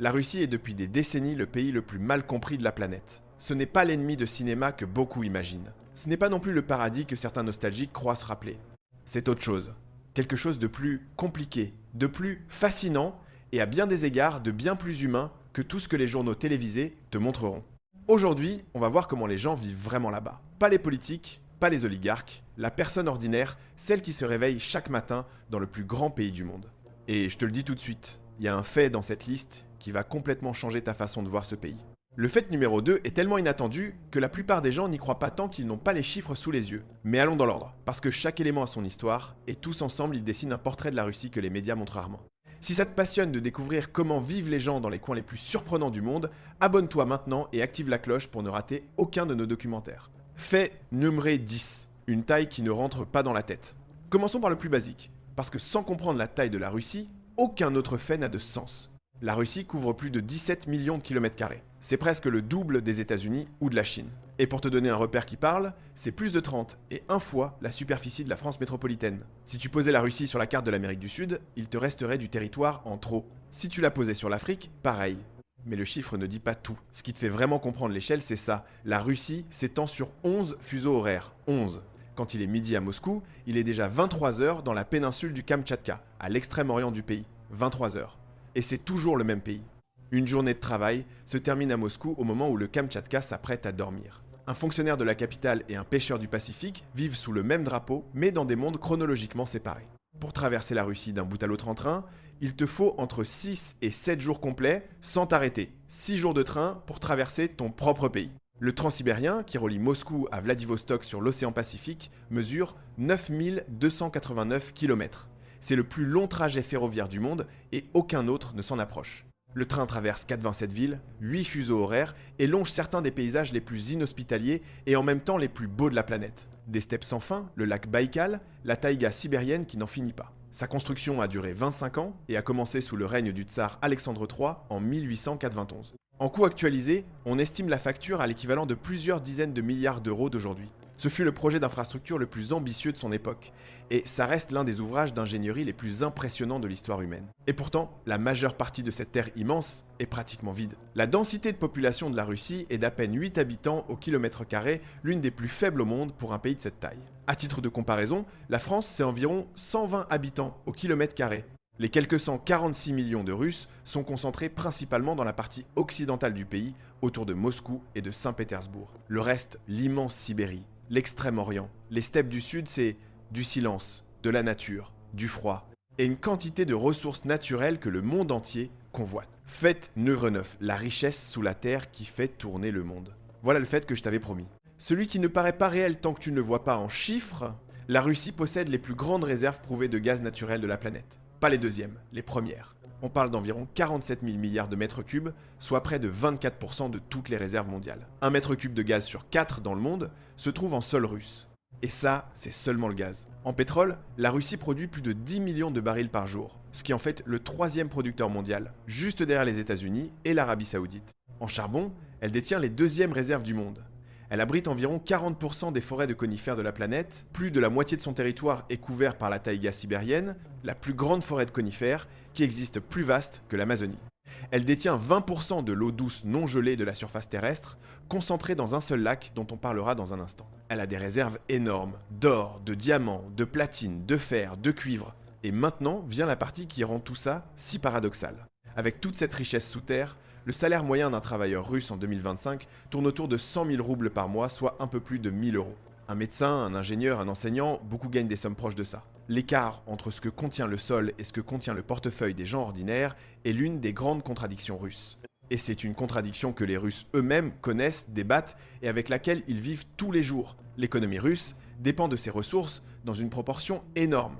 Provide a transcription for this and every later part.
La Russie est depuis des décennies le pays le plus mal compris de la planète. Ce n'est pas l'ennemi de cinéma que beaucoup imaginent. Ce n'est pas non plus le paradis que certains nostalgiques croient se rappeler. C'est autre chose. Quelque chose de plus compliqué, de plus fascinant et à bien des égards de bien plus humain que tout ce que les journaux télévisés te montreront. Aujourd'hui, on va voir comment les gens vivent vraiment là-bas. Pas les politiques, pas les oligarques, la personne ordinaire, celle qui se réveille chaque matin dans le plus grand pays du monde. Et je te le dis tout de suite, il y a un fait dans cette liste qui va complètement changer ta façon de voir ce pays. Le fait numéro 2 est tellement inattendu que la plupart des gens n'y croient pas tant qu'ils n'ont pas les chiffres sous les yeux. Mais allons dans l'ordre, parce que chaque élément a son histoire, et tous ensemble ils dessinent un portrait de la Russie que les médias montrent rarement. Si ça te passionne de découvrir comment vivent les gens dans les coins les plus surprenants du monde, abonne-toi maintenant et active la cloche pour ne rater aucun de nos documentaires. Fait numéro 10, une taille qui ne rentre pas dans la tête. Commençons par le plus basique, parce que sans comprendre la taille de la Russie, aucun autre fait n'a de sens. La Russie couvre plus de 17 millions de kilomètres carrés. C'est presque le double des États-Unis ou de la Chine. Et pour te donner un repère qui parle, c'est plus de 30 et 1 fois la superficie de la France métropolitaine. Si tu posais la Russie sur la carte de l'Amérique du Sud, il te resterait du territoire en trop. Si tu la posais sur l'Afrique, pareil. Mais le chiffre ne dit pas tout. Ce qui te fait vraiment comprendre l'échelle, c'est ça. La Russie s'étend sur 11 fuseaux horaires. 11. Quand il est midi à Moscou, il est déjà 23 heures dans la péninsule du Kamtchatka, à l'extrême orient du pays. 23 heures. Et c'est toujours le même pays. Une journée de travail se termine à Moscou au moment où le Kamtchatka s'apprête à dormir. Un fonctionnaire de la capitale et un pêcheur du Pacifique vivent sous le même drapeau, mais dans des mondes chronologiquement séparés. Pour traverser la Russie d'un bout à l'autre en train, il te faut entre 6 et 7 jours complets sans t'arrêter. 6 jours de train pour traverser ton propre pays. Le transsibérien, qui relie Moscou à Vladivostok sur l'océan Pacifique, mesure 9289 km. C'est le plus long trajet ferroviaire du monde et aucun autre ne s'en approche. Le train traverse 427 villes, 8 fuseaux horaires et longe certains des paysages les plus inhospitaliers et en même temps les plus beaux de la planète. Des steppes sans fin, le lac Baïkal, la taïga sibérienne qui n'en finit pas. Sa construction a duré 25 ans et a commencé sous le règne du tsar Alexandre III en 1891. En coût actualisé, on estime la facture à l'équivalent de plusieurs dizaines de milliards d'euros d'aujourd'hui. Ce fut le projet d'infrastructure le plus ambitieux de son époque, et ça reste l'un des ouvrages d'ingénierie les plus impressionnants de l'histoire humaine. Et pourtant, la majeure partie de cette terre immense est pratiquement vide. La densité de population de la Russie est d'à peine 8 habitants au kilomètre carré, l'une des plus faibles au monde pour un pays de cette taille. À titre de comparaison, la France, c'est environ 120 habitants au kilomètre carré. Les quelques 146 millions de Russes sont concentrés principalement dans la partie occidentale du pays, autour de Moscou et de Saint-Pétersbourg. Le reste, l'immense Sibérie, l'Extrême-Orient. Les steppes du sud, c'est du silence, de la nature, du froid, et une quantité de ressources naturelles que le monde entier convoite. Fait numéro 9, la richesse sous la terre qui fait tourner le monde. Voilà le fait que je t'avais promis. Celui qui ne paraît pas réel tant que tu ne le vois pas en chiffres, la Russie possède les plus grandes réserves prouvées de gaz naturel de la planète. Pas les deuxièmes, les premières. On parle d'environ 47 000 milliards de mètres cubes, soit près de 24% de toutes les réserves mondiales. Un mètre cube de gaz sur 4 dans le monde se trouve en sol russe. Et ça, c'est seulement le gaz. En pétrole, la Russie produit plus de 10 millions de barils par jour, ce qui en fait le 3e producteur mondial, juste derrière les États-Unis et l'Arabie Saoudite. En charbon, elle détient les 2e réserves du monde. Elle abrite environ 40% des forêts de conifères de la planète, plus de la moitié de son territoire est couvert par la taïga sibérienne, la plus grande forêt de conifères, qui existe plus vaste que l'Amazonie. Elle détient 20% de l'eau douce non gelée de la surface terrestre, concentrée dans un seul lac dont on parlera dans un instant. Elle a des réserves énormes, d'or, de diamants, de platine, de fer, de cuivre. Et maintenant vient la partie qui rend tout ça si paradoxal. Avec toute cette richesse sous terre, le salaire moyen d'un travailleur russe en 2025 tourne autour de 100 000 roubles par mois, soit un peu plus de 1 000 euros. Un médecin, un ingénieur, un enseignant, beaucoup gagnent des sommes proches de ça. L'écart entre ce que contient le sol et ce que contient le portefeuille des gens ordinaires est l'une des grandes contradictions russes. Et c'est une contradiction que les Russes eux-mêmes connaissent, débattent et avec laquelle ils vivent tous les jours. L'économie russe dépend de ses ressources dans une proportion énorme.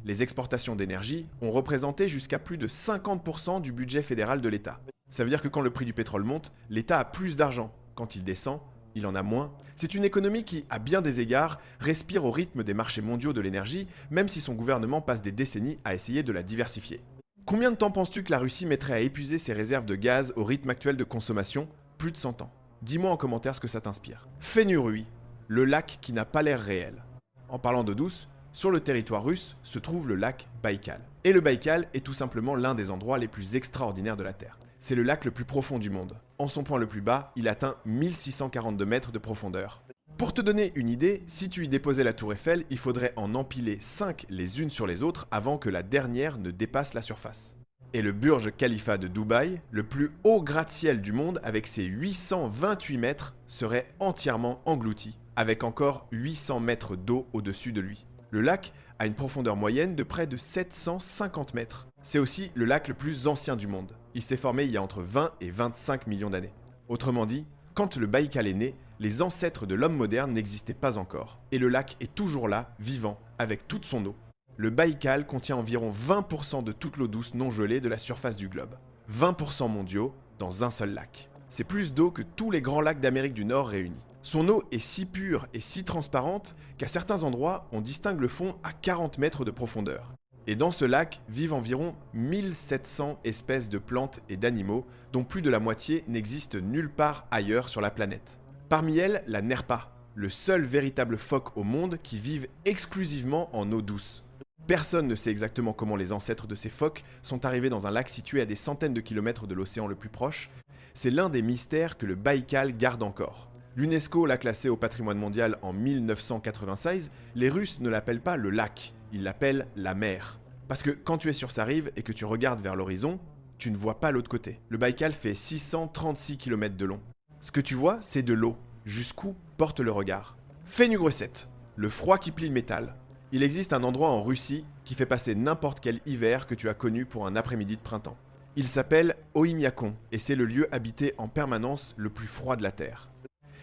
Les exportations d'énergie ont représenté jusqu'à plus de 50% du budget fédéral de l'État. Ça veut dire que quand le prix du pétrole monte, l'État a plus d'argent. Quand il descend, il en a moins. C'est une économie qui, à bien des égards, respire au rythme des marchés mondiaux de l'énergie, même si son gouvernement passe des décennies à essayer de la diversifier. Combien de temps penses-tu que la Russie mettrait à épuiser ses réserves de gaz au rythme actuel de consommation? Plus de 100 ans. Dis-moi en commentaire ce que ça t'inspire. Fénurui, le lac qui n'a pas l'air réel. En parlant d'eau douce, sur le territoire russe se trouve le lac Baïkal. Et le Baïkal est tout simplement l'un des endroits les plus extraordinaires de la Terre. C'est le lac le plus profond du monde. En son point le plus bas, il atteint 1642 mètres de profondeur. Pour te donner une idée, si tu y déposais la tour Eiffel, il faudrait en empiler 5 les unes sur les autres avant que la dernière ne dépasse la surface. Et le Burj Khalifa de Dubaï, le plus haut gratte-ciel du monde avec ses 828 mètres, serait entièrement englouti, avec encore 800 mètres d'eau au-dessus de lui. Le lac a une profondeur moyenne de près de 750 mètres. C'est aussi le lac le plus ancien du monde. Il s'est formé il y a entre 20 et 25 millions d'années. Autrement dit, quand le Baïkal est né, les ancêtres de l'homme moderne n'existaient pas encore. Et le lac est toujours là, vivant, avec toute son eau. Le Baïkal contient environ 20% de toute l'eau douce non gelée de la surface du globe. 20% mondiaux dans un seul lac. C'est plus d'eau que tous les grands lacs d'Amérique du Nord réunis. Son eau est si pure et si transparente qu'à certains endroits, on distingue le fond à 40 mètres de profondeur. Et dans ce lac vivent environ 1700 espèces de plantes et d'animaux, dont plus de la moitié n'existe nulle part ailleurs sur la planète. Parmi elles, la nerpa, le seul véritable phoque au monde qui vive exclusivement en eau douce. Personne ne sait exactement comment les ancêtres de ces phoques sont arrivés dans un lac situé à des centaines de kilomètres de l'océan le plus proche. C'est l'un des mystères que le Baïkal garde encore. L'UNESCO l'a classé au patrimoine mondial en 1996, les Russes ne l'appellent pas le lac, ils l'appellent la mer. Parce que quand tu es sur sa rive et que tu regardes vers l'horizon, tu ne vois pas l'autre côté. Le Baïkal fait 636 km de long. Ce que tu vois, c'est de l'eau. Jusqu'où porte le regard? Fénugre 7, le froid qui plie le métal. Il existe un endroit en Russie qui fait passer n'importe quel hiver que tu as connu pour un après-midi de printemps. Il s'appelle Oymyakon et c'est le lieu habité en permanence le plus froid de la Terre.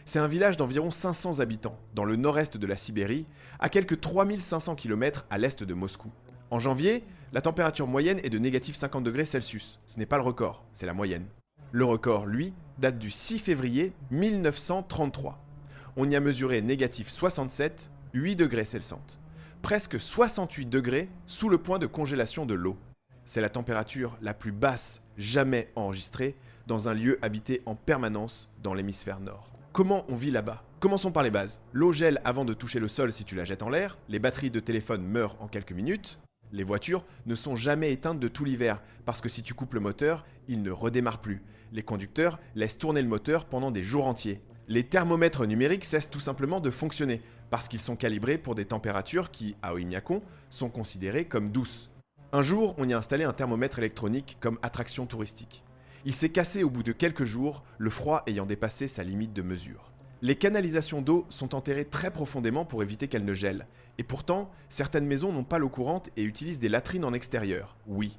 C'est un village d'environ 500 habitants, dans le nord-est de la Sibérie, à quelques 3500 km à l'est de Moscou. En janvier, la température moyenne est de négatif 50 degrés Celsius. Ce n'est pas le record, c'est la moyenne. Le record, lui, date du 6 février 1933. On y a mesuré négatif 67, 8 degrés Celsius. Presque 68 degrés sous le point de congélation de l'eau. C'est la température la plus basse jamais enregistrée dans un lieu habité en permanence dans l'hémisphère nord. Comment on vit là-bas? Commençons par les bases. L'eau gèle avant de toucher le sol si tu la jettes en l'air, les batteries de téléphone meurent en quelques minutes, les voitures ne sont jamais éteintes de tout l'hiver parce que si tu coupes le moteur, il ne redémarre plus. Les conducteurs laissent tourner le moteur pendant des jours entiers. Les thermomètres numériques cessent tout simplement de fonctionner parce qu'ils sont calibrés pour des températures qui, à Oymyakon, sont considérées comme douces. Un jour, on y a installé un thermomètre électronique comme attraction touristique. Il s'est cassé au bout de quelques jours, le froid ayant dépassé sa limite de mesure. Les canalisations d'eau sont enterrées très profondément pour éviter qu'elles ne gèlent. Et pourtant, certaines maisons n'ont pas l'eau courante et utilisent des latrines en extérieur. Oui,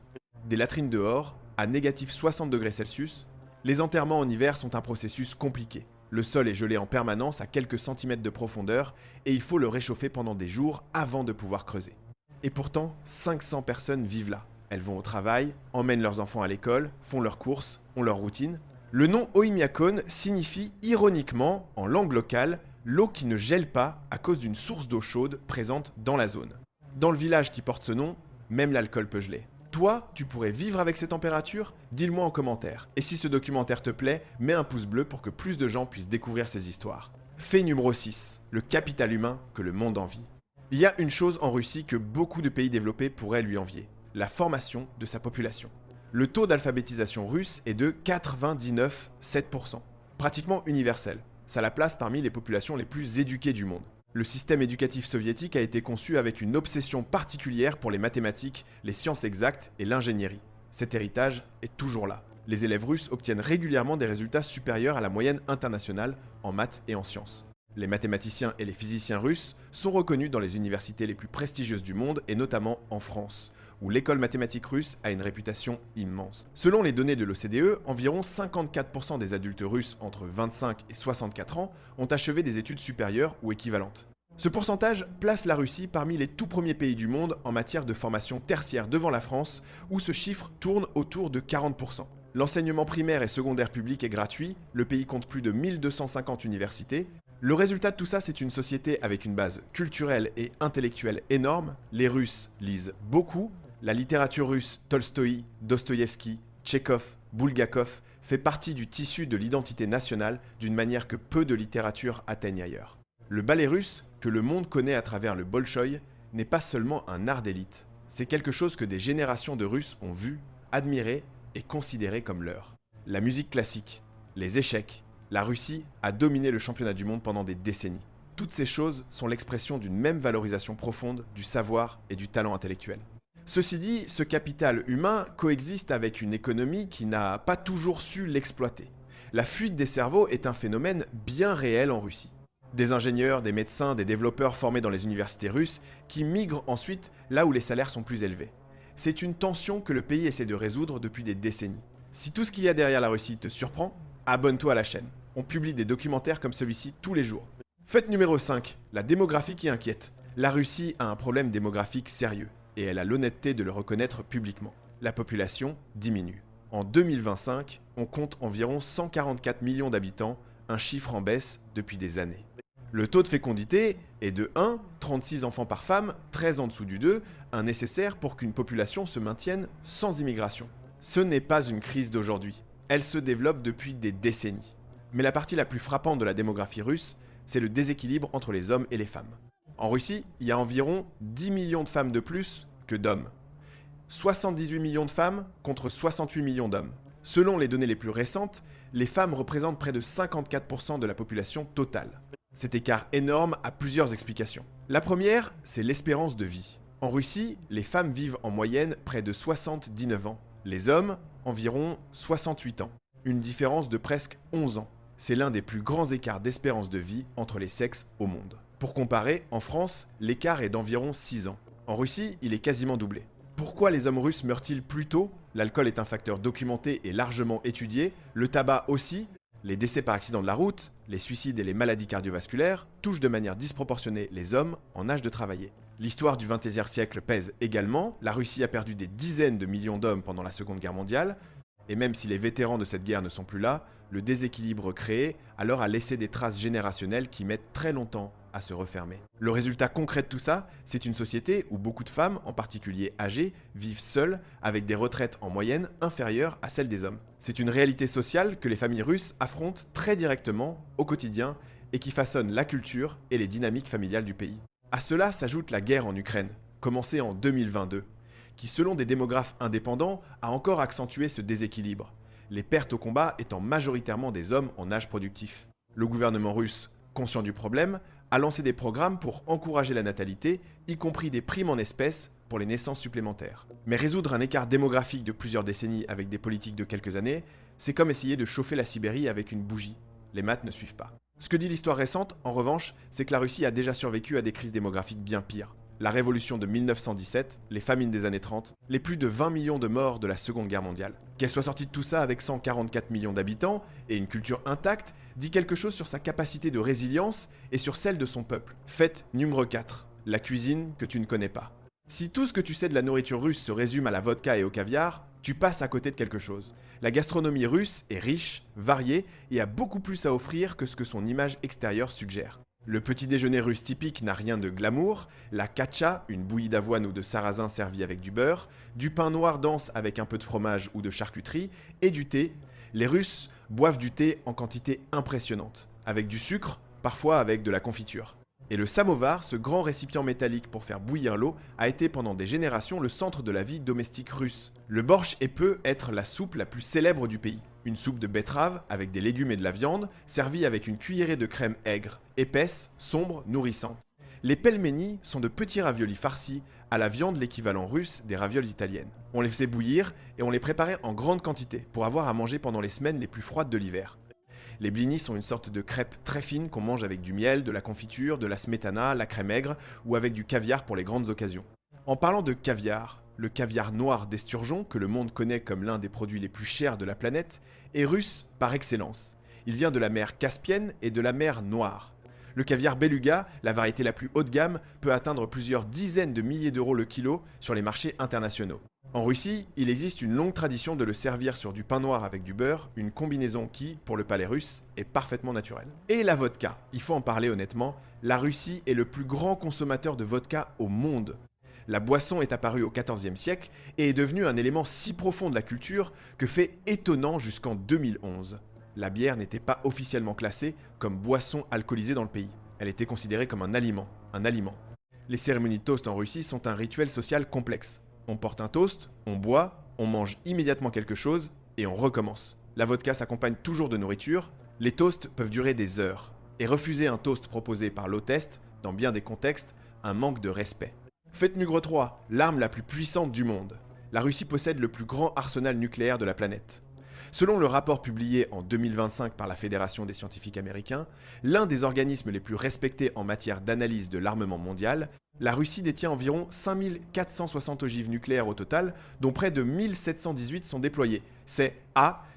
des latrines dehors, à négatif 60 degrés Celsius. Les enterrements en hiver sont un processus compliqué. Le sol est gelé en permanence à quelques centimètres de profondeur et il faut le réchauffer pendant des jours avant de pouvoir creuser. Et pourtant, 500 personnes vivent là. Elles vont au travail, emmènent leurs enfants à l'école, font leurs courses, ont leur routine. Le nom Oymyakon signifie ironiquement, en langue locale, l'eau qui ne gèle pas à cause d'une source d'eau chaude présente dans la zone. Dans le village qui porte ce nom, même l'alcool peut geler. Toi, tu pourrais vivre avec ces températures? Dis-le-moi en commentaire. Et si ce documentaire te plaît, mets un pouce bleu pour que plus de gens puissent découvrir ces histoires. Fait numéro 6, le capital humain que le monde envie. Il y a une chose en Russie que beaucoup de pays développés pourraient lui envier, la formation de sa population. Le taux d'alphabétisation russe est de 99,7%, pratiquement universel. Ça la place parmi les populations les plus éduquées du monde. Le système éducatif soviétique a été conçu avec une obsession particulière pour les mathématiques, les sciences exactes et l'ingénierie. Cet héritage est toujours là. Les élèves russes obtiennent régulièrement des résultats supérieurs à la moyenne internationale en maths et en sciences. Les mathématiciens et les physiciens russes sont reconnus dans les universités les plus prestigieuses du monde et notamment en France, où l'école mathématique russe a une réputation immense. Selon les données de l'OCDE, environ 54% des adultes russes entre 25 et 64 ans ont achevé des études supérieures ou équivalentes. Ce pourcentage place la Russie parmi les tout premiers pays du monde en matière de formation tertiaire devant la France, où ce chiffre tourne autour de 40%. L'enseignement primaire et secondaire public est gratuit, le pays compte plus de 1250 universités. Le résultat de tout ça, c'est une société avec une base culturelle et intellectuelle énorme. Les Russes lisent beaucoup. La littérature russe, Tolstoï, Dostoïevski, Tchekhov, Bulgakov, fait partie du tissu de l'identité nationale d'une manière que peu de littérature atteignent ailleurs. Le ballet russe, que le monde connaît à travers le Bolchoï, n'est pas seulement un art d'élite. C'est quelque chose que des générations de Russes ont vu, admiré et considéré comme leur. La musique classique, les échecs, la Russie a dominé le championnat du monde pendant des décennies. Toutes ces choses sont l'expression d'une même valorisation profonde du savoir et du talent intellectuel. Ceci dit, ce capital humain coexiste avec une économie qui n'a pas toujours su l'exploiter. La fuite des cerveaux est un phénomène bien réel en Russie. Des ingénieurs, des médecins, des développeurs formés dans les universités russes qui migrent ensuite là où les salaires sont plus élevés. C'est une tension que le pays essaie de résoudre depuis des décennies. Si tout ce qu'il y a derrière la Russie te surprend, abonne-toi à la chaîne. On publie des documentaires comme celui-ci tous les jours. Fait numéro 5, la démographie qui inquiète. La Russie a un problème démographique sérieux, et elle a l'honnêteté de le reconnaître publiquement. La population diminue. En 2025, on compte environ 144 millions d'habitants, un chiffre en baisse depuis des années. Le taux de fécondité est de 1, 36 enfants par femme, 13 en dessous du 2, un nécessaire pour qu'une population se maintienne sans immigration. Ce n'est pas une crise d'aujourd'hui, elle se développe depuis des décennies. Mais la partie la plus frappante de la démographie russe, c'est le déséquilibre entre les hommes et les femmes. En Russie, il y a environ 10 millions de femmes de plus que d'hommes. 78 millions de femmes contre 68 millions d'hommes. Selon les données les plus récentes, les femmes représentent près de 54% de la population totale. Cet écart énorme a plusieurs explications. La première, c'est l'espérance de vie. En Russie, les femmes vivent en moyenne près de 79 ans. Les hommes, environ 68 ans. Une différence de presque 11 ans. C'est l'un des plus grands écarts d'espérance de vie entre les sexes au monde. Pour comparer, en France, l'écart est d'environ 6 ans. En Russie, il est quasiment doublé. Pourquoi les hommes russes meurent-ils plus tôt? L'alcool est un facteur documenté et largement étudié, le tabac aussi. Les décès par accident de la route, les suicides et les maladies cardiovasculaires touchent de manière disproportionnée les hommes en âge de travailler. L'histoire du XXe siècle pèse également, la Russie a perdu des dizaines de millions d'hommes pendant la Seconde Guerre mondiale, et même si les vétérans de cette guerre ne sont plus là, le déséquilibre créé alors a laissé des traces générationnelles qui mettent très longtemps à se refermer. Le résultat concret de tout ça, c'est une société où beaucoup de femmes, en particulier âgées, vivent seules avec des retraites en moyenne inférieures à celles des hommes. C'est une réalité sociale que les familles russes affrontent très directement au quotidien et qui façonne la culture et les dynamiques familiales du pays. À cela s'ajoute la guerre en Ukraine, commencée en 2022, qui selon des démographes indépendants a encore accentué ce déséquilibre, les pertes au combat étant majoritairement des hommes en âge productif. Le gouvernement russe, conscient du problème, a lancé des programmes pour encourager la natalité, y compris des primes en espèces pour les naissances supplémentaires. Mais résoudre un écart démographique de plusieurs décennies avec des politiques de quelques années, c'est comme essayer de chauffer la Sibérie avec une bougie. Les maths ne suivent pas. Ce que dit l'histoire récente, en revanche, c'est que la Russie a déjà survécu à des crises démographiques bien pires. La révolution de 1917, les famines des années 30, les plus de 20 millions de morts de la Seconde Guerre mondiale. Qu'elle soit sortie de tout ça avec 144 millions d'habitants et une culture intacte, dit quelque chose sur sa capacité de résilience et sur celle de son peuple. Fait numéro 4, la cuisine que tu ne connais pas. Si tout ce que tu sais de la nourriture russe se résume à la vodka et au caviar, tu passes à côté de quelque chose. La gastronomie russe est riche, variée et a beaucoup plus à offrir que ce que son image extérieure suggère. Le petit déjeuner russe typique n'a rien de glamour, la katcha, une bouillie d'avoine ou de sarrasin servie avec du beurre, du pain noir dense avec un peu de fromage ou de charcuterie, et du thé. Les Russes boivent du thé en quantité impressionnante, avec du sucre, parfois avec de la confiture. Et le samovar, ce grand récipient métallique pour faire bouillir l'eau, a été pendant des générations le centre de la vie domestique russe. Le borsch peut être la soupe la plus célèbre du pays. Une soupe de betterave avec des légumes et de la viande, servie avec une cuillerée de crème aigre, épaisse, sombre, nourrissante. Les pelmeni sont de petits raviolis farcis à la viande l'équivalent russe des ravioles italiennes. On les faisait bouillir et on les préparait en grande quantité pour avoir à manger pendant les semaines les plus froides de l'hiver. Les blinis sont une sorte de crêpe très fine qu'on mange avec du miel, de la confiture, de la smetana, la crème aigre ou avec du caviar pour les grandes occasions. En parlant de caviar, le caviar noir d'esturgeon, que le monde connaît comme l'un des produits les plus chers de la planète, est russe par excellence. Il vient de la mer Caspienne et de la mer Noire. Le caviar beluga, la variété la plus haut de gamme, peut atteindre plusieurs dizaines de milliers d'euros le kilo sur les marchés internationaux. En Russie, il existe une longue tradition de le servir sur du pain noir avec du beurre, une combinaison qui, pour le palais russe, est parfaitement naturelle. Et la vodka, il faut en parler honnêtement, la Russie est le plus grand consommateur de vodka au monde. La boisson est apparue au XIVe siècle et est devenue un élément si profond de la culture que fait étonnant jusqu'en 2011. La bière n'était pas officiellement classée comme boisson alcoolisée dans le pays. Elle était considérée comme un aliment. Les cérémonies de toast en Russie sont un rituel social complexe. On porte un toast, on boit, on mange immédiatement quelque chose et on recommence. La vodka s'accompagne toujours de nourriture. Les toasts peuvent durer des heures. Et refuser un toast proposé par l'hôtesse, dans bien des contextes, un manque de respect. Fait numéro 3, l'arme la plus puissante du monde. La Russie possède le plus grand arsenal nucléaire de la planète. Selon le rapport publié en 2025 par la Fédération des scientifiques américains, l'un des organismes les plus respectés en matière d'analyse de l'armement mondial, la Russie détient environ 5460 ogives nucléaires au total, dont près de 1718 sont déployées. C'est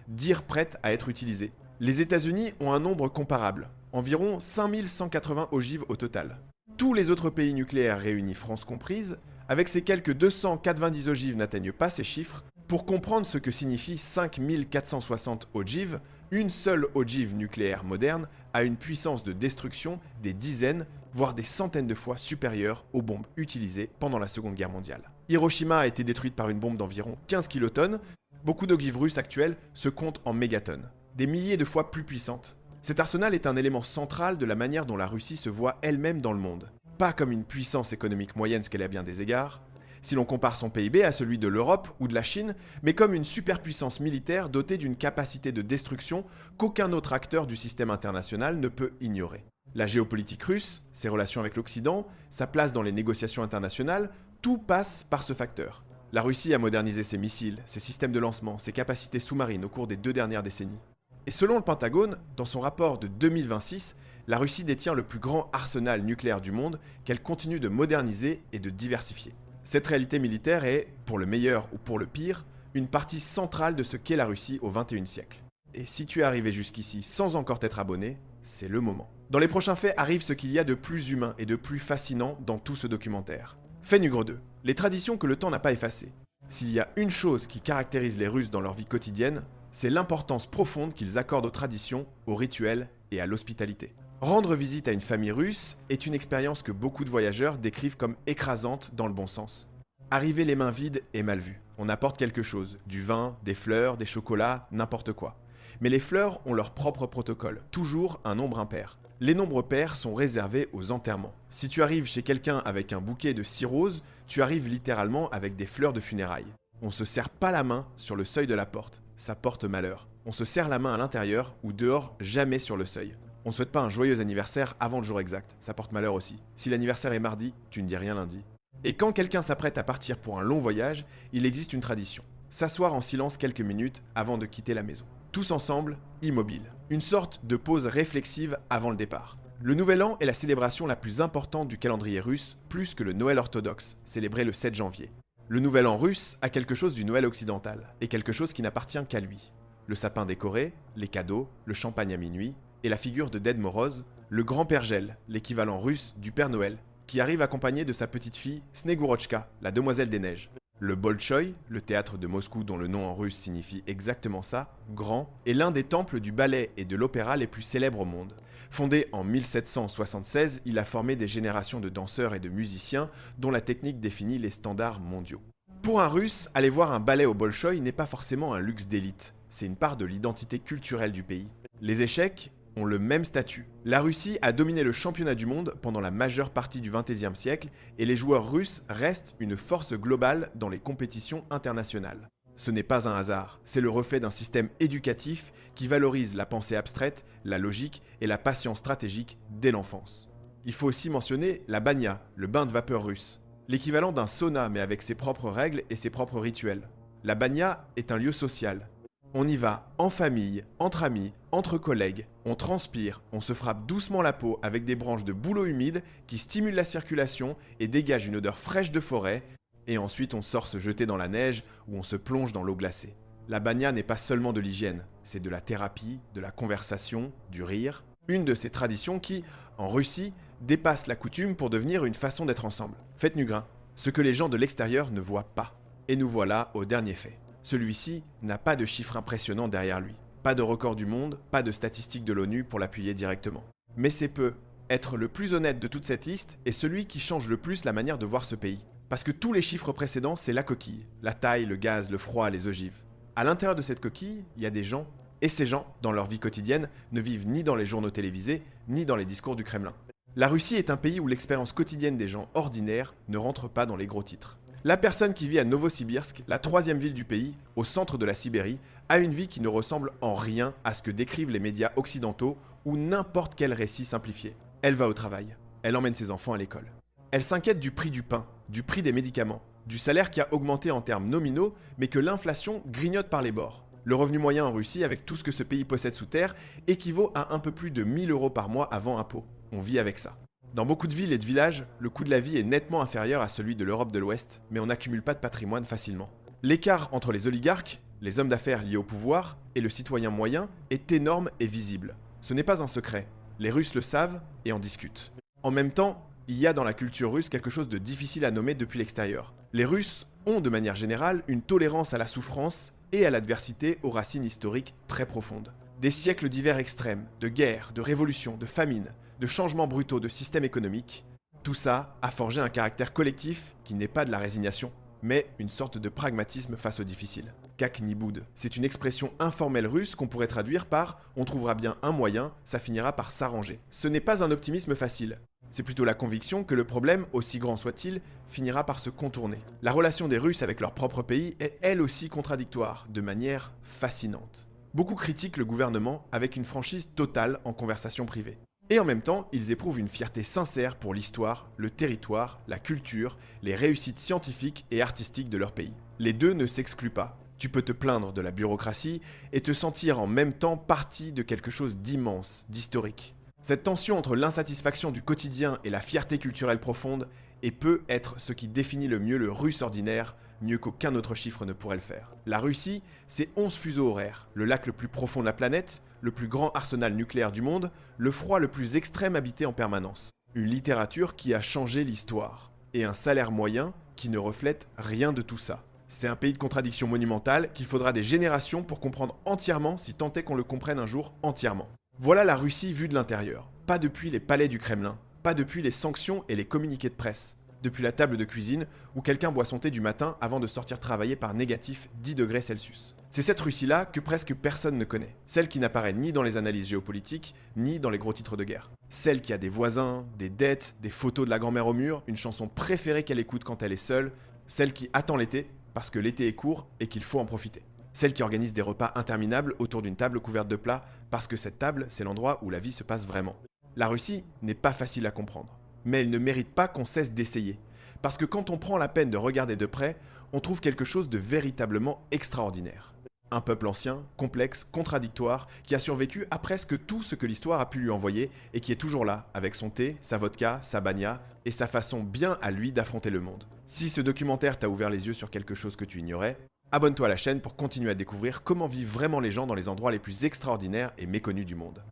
dire prêtes à être utilisées. Les États-Unis ont un nombre comparable, environ 5180 ogives au total. Tous les autres pays nucléaires réunis, France comprise, avec ces quelques 290 ogives n'atteignent pas ces chiffres. Pour comprendre ce que signifie 5460 ogives, une seule ogive nucléaire moderne a une puissance de destruction des dizaines, voire des centaines de fois supérieure aux bombes utilisées pendant la Seconde Guerre mondiale. Hiroshima a été détruite par une bombe d'environ 15 kilotonnes. Beaucoup d'ogives russes actuelles se comptent en mégatonnes, des milliers de fois plus puissantes. Cet arsenal est un élément central de la manière dont la Russie se voit elle-même dans le monde. Pas comme une puissance économique moyenne, ce qu'elle est à bien des égards, si l'on compare son PIB à celui de l'Europe ou de la Chine, mais comme une superpuissance militaire dotée d'une capacité de destruction qu'aucun autre acteur du système international ne peut ignorer. La géopolitique russe, ses relations avec l'Occident, sa place dans les négociations internationales, tout passe par ce facteur. La Russie a modernisé ses missiles, ses systèmes de lancement, ses capacités sous-marines au cours des 2 dernières décennies. Et selon le Pentagone, dans son rapport de 2026, la Russie détient le plus grand arsenal nucléaire du monde qu'elle continue de moderniser et de diversifier. Cette réalité militaire est, pour le meilleur ou pour le pire, une partie centrale de ce qu'est la Russie au XXIe siècle. Et si tu es arrivé jusqu'ici sans encore t'être abonné, c'est le moment. Dans les prochains faits arrive ce qu'il y a de plus humain et de plus fascinant dans tout ce documentaire. Fait numéro 2. Les traditions que le temps n'a pas effacées. S'il y a une chose qui caractérise les Russes dans leur vie quotidienne, c'est l'importance profonde qu'ils accordent aux traditions, aux rituels et à l'hospitalité. Rendre visite à une famille russe est une expérience que beaucoup de voyageurs décrivent comme écrasante dans le bon sens. Arriver les mains vides est mal vu. On apporte quelque chose, du vin, des fleurs, des chocolats, n'importe quoi. Mais les fleurs ont leur propre protocole, toujours un nombre impair. Les nombres pairs sont réservés aux enterrements. Si tu arrives chez quelqu'un avec un bouquet de 6 roses, tu arrives littéralement avec des fleurs de funérailles. On se serre pas la main sur le seuil de la porte, ça porte malheur. On se serre la main à l'intérieur ou dehors, jamais sur le seuil. On ne souhaite pas un joyeux anniversaire avant le jour exact, ça porte malheur aussi. Si l'anniversaire est mardi, tu ne dis rien lundi. Et quand quelqu'un s'apprête à partir pour un long voyage, il existe une tradition. S'asseoir en silence quelques minutes avant de quitter la maison. Tous ensemble, immobiles. Une sorte de pause réflexive avant le départ. Le Nouvel An est la célébration la plus importante du calendrier russe, plus que le Noël orthodoxe, célébré le 7 janvier. Le Nouvel An russe a quelque chose du Noël occidental, et quelque chose qui n'appartient qu'à lui. Le sapin décoré, les cadeaux, le champagne à minuit, et la figure de Ded Moroz, le grand Père Gel, l'équivalent russe du Père Noël, qui arrive accompagné de sa petite fille Snegurochka, la demoiselle des neiges. Le Bolchoï, le théâtre de Moscou dont le nom en russe signifie exactement ça, grand, est l'un des temples du ballet et de l'opéra les plus célèbres au monde. Fondé en 1776, il a formé des générations de danseurs et de musiciens dont la technique définit les standards mondiaux. Pour un Russe, aller voir un ballet au Bolchoï n'est pas forcément un luxe d'élite, c'est une part de l'identité culturelle du pays. Les échecs ont le même statut. La Russie a dominé le championnat du monde pendant la majeure partie du XXe siècle et les joueurs russes restent une force globale dans les compétitions internationales. Ce n'est pas un hasard, c'est le reflet d'un système éducatif qui valorise la pensée abstraite, la logique et la patience stratégique dès l'enfance. Il faut aussi mentionner la banya, le bain de vapeur russe, l'équivalent d'un sauna mais avec ses propres règles et ses propres rituels. La banya est un lieu social. On y va en famille, entre amis, entre collègues, on transpire, on se frappe doucement la peau avec des branches de bouleau humide qui stimulent la circulation et dégagent une odeur fraîche de forêt, et ensuite on sort se jeter dans la neige ou on se plonge dans l'eau glacée. La banya n'est pas seulement de l'hygiène, c'est de la thérapie, de la conversation, du rire, une de ces traditions qui, en Russie, dépasse la coutume pour devenir une façon d'être ensemble. Faites nu grain, ce que les gens de l'extérieur ne voient pas. Et nous voilà au dernier fait. Celui-ci n'a pas de chiffres impressionnants derrière lui. Pas de record du monde, pas de statistiques de l'ONU pour l'appuyer directement. Mais c'est peu. Être le plus honnête de toute cette liste est celui qui change le plus la manière de voir ce pays. Parce que tous les chiffres précédents, c'est la coquille. La taille, le gaz, le froid, les ogives. À l'intérieur de cette coquille, il y a des gens. Et ces gens, dans leur vie quotidienne, ne vivent ni dans les journaux télévisés, ni dans les discours du Kremlin. La Russie est un pays où l'expérience quotidienne des gens ordinaires ne rentre pas dans les gros titres. La personne qui vit à Novosibirsk, la troisième ville du pays, au centre de la Sibérie, a une vie qui ne ressemble en rien à ce que décrivent les médias occidentaux ou n'importe quel récit simplifié. Elle va au travail, elle emmène ses enfants à l'école. Elle s'inquiète du prix du pain, du prix des médicaments, du salaire qui a augmenté en termes nominaux, mais que l'inflation grignote par les bords. Le revenu moyen en Russie, avec tout ce que ce pays possède sous terre, équivaut à un peu plus de 1000 € par mois avant impôt. On vit avec ça. Dans beaucoup de villes et de villages, le coût de la vie est nettement inférieur à celui de l'Europe de l'Ouest, mais on n'accumule pas de patrimoine facilement. L'écart entre les oligarques, les hommes d'affaires liés au pouvoir, et le citoyen moyen est énorme et visible. Ce n'est pas un secret. Les Russes le savent et en discutent. En même temps, il y a dans la culture russe quelque chose de difficile à nommer depuis l'extérieur. Les Russes ont de manière générale une tolérance à la souffrance et à l'adversité aux racines historiques très profondes. Des siècles d'hiver extrêmes, de guerres, de révolutions, de famines, de changements brutaux de système économique, tout ça a forgé un caractère collectif qui n'est pas de la résignation, mais une sorte de pragmatisme face au difficile. Как-нибудь, c'est une expression informelle russe qu'on pourrait traduire par « on trouvera bien un moyen, ça finira par s'arranger ». Ce n'est pas un optimisme facile. C'est plutôt la conviction que le problème, aussi grand soit-il, finira par se contourner. La relation des Russes avec leur propre pays est elle aussi contradictoire, de manière fascinante. Beaucoup critiquent le gouvernement avec une franchise totale en conversation privée. Et en même temps, ils éprouvent une fierté sincère pour l'histoire, le territoire, la culture, les réussites scientifiques et artistiques de leur pays. Les deux ne s'excluent pas. Tu peux te plaindre de la bureaucratie et te sentir en même temps partie de quelque chose d'immense, d'historique. Cette tension entre l'insatisfaction du quotidien et la fierté culturelle profonde peut être ce qui définit le mieux le russe ordinaire, mieux qu'aucun autre chiffre ne pourrait le faire. La Russie, c'est 11 fuseaux horaires, le lac le plus profond de la planète, le plus grand arsenal nucléaire du monde, le froid le plus extrême habité en permanence. Une littérature qui a changé l'histoire, et un salaire moyen qui ne reflète rien de tout ça. C'est un pays de contradictions monumentales qu'il faudra des générations pour comprendre entièrement si tant est qu'on le comprenne un jour entièrement. Voilà la Russie vue de l'intérieur. Pas depuis les palais du Kremlin, pas depuis les sanctions et les communiqués de presse. Depuis la table de cuisine où quelqu'un boit son thé du matin avant de sortir travailler par négatif 10 degrés Celsius. C'est cette Russie-là que presque personne ne connaît. Celle qui n'apparaît ni dans les analyses géopolitiques, ni dans les gros titres de guerre. Celle qui a des voisins, des dettes, des photos de la grand-mère au mur, une chanson préférée qu'elle écoute quand elle est seule. Celle qui attend l'été parce que l'été est court et qu'il faut en profiter. Celle qui organise des repas interminables autour d'une table couverte de plats parce que cette table, c'est l'endroit où la vie se passe vraiment. La Russie n'est pas facile à comprendre. Mais elle ne mérite pas qu'on cesse d'essayer. Parce que quand on prend la peine de regarder de près, on trouve quelque chose de véritablement extraordinaire. Un peuple ancien, complexe, contradictoire, qui a survécu à presque tout ce que l'histoire a pu lui envoyer et qui est toujours là, avec son thé, sa vodka, sa bagna et sa façon bien à lui d'affronter le monde. Si ce documentaire t'a ouvert les yeux sur quelque chose que tu ignorais, abonne-toi à la chaîne pour continuer à découvrir comment vivent vraiment les gens dans les endroits les plus extraordinaires et méconnus du monde.